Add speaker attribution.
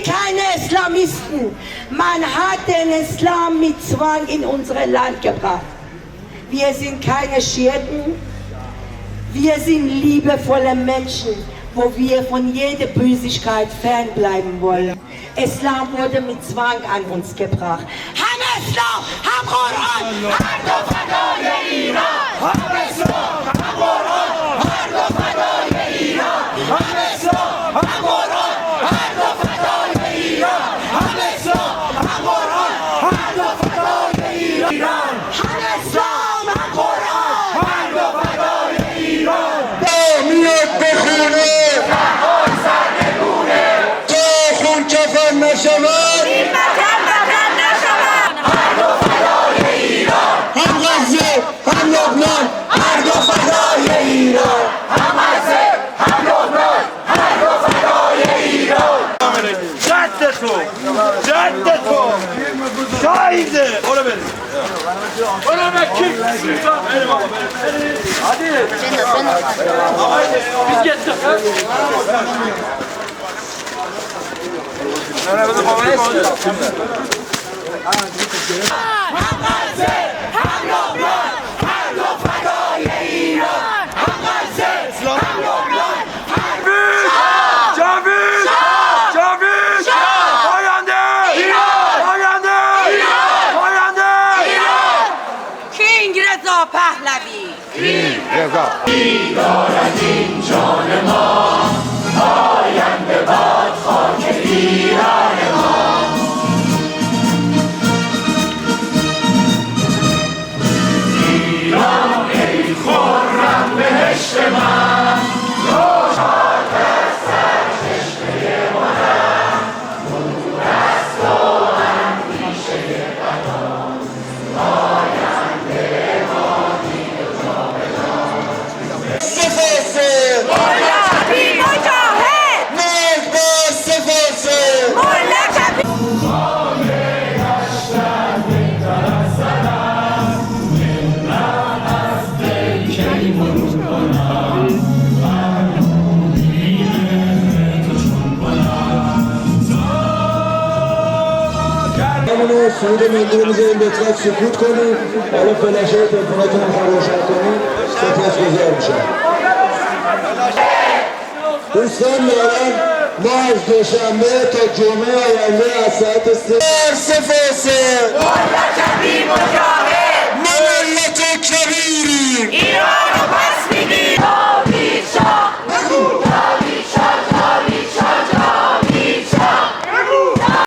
Speaker 1: sind keine Islamisten. Man hat den Islam mit Zwang in unser Land gebracht. Wir sind keine Schiiten. Wir sind liebevolle Menschen, wo wir von jeder Bösigkeit fernbleiben wollen. Islam wurde mit Zwang an uns gebracht. Ham Islam, ham Koran, har do fadای ایران. Ham Islam, ham Koran, har do fadای ایران. Ham Islam, ham Koran, har do fadای ایران. Ham Islam, ham Koran, har do fadای ایران. Ham Islam, ham Koran, har do fadای ایران.
Speaker 2: میاد بخونه تا خون کفن نشود
Speaker 3: این وطن وطن نشود.
Speaker 2: هر دو فدای ایران هم غزه هم لبنان هر دو فدای ایران هم غزه هم لبنان هر دو فدای ایران
Speaker 4: جد تو شاهده برو بریم برو بکی hadi biz geçtik
Speaker 3: رضا پهلوی
Speaker 2: این دارد این جان ما آینده باد خاک ایران ما ایران ای خرم بهشت من روشن از سرچشمه هنر نور از تو اندیشه قدم آینده ما دید و جاودان
Speaker 3: مولا کبیر مجاهد
Speaker 2: مرگ بر سفاسه
Speaker 3: مولا کبیر
Speaker 2: سرود ملی رو میذاریم به اطلاع سکوت کنیم. حالا فلشه تلفناتون رو روشن کنیم سپاس گذار میشم. دوستان میارم ما از دوشنبه تا جمعه آینده از ساعت 3 سفاسه
Speaker 3: مولا کبیر مجاهد
Speaker 2: ما ملت کبیریم
Speaker 3: ایران رو پس میدیم. آبی شاه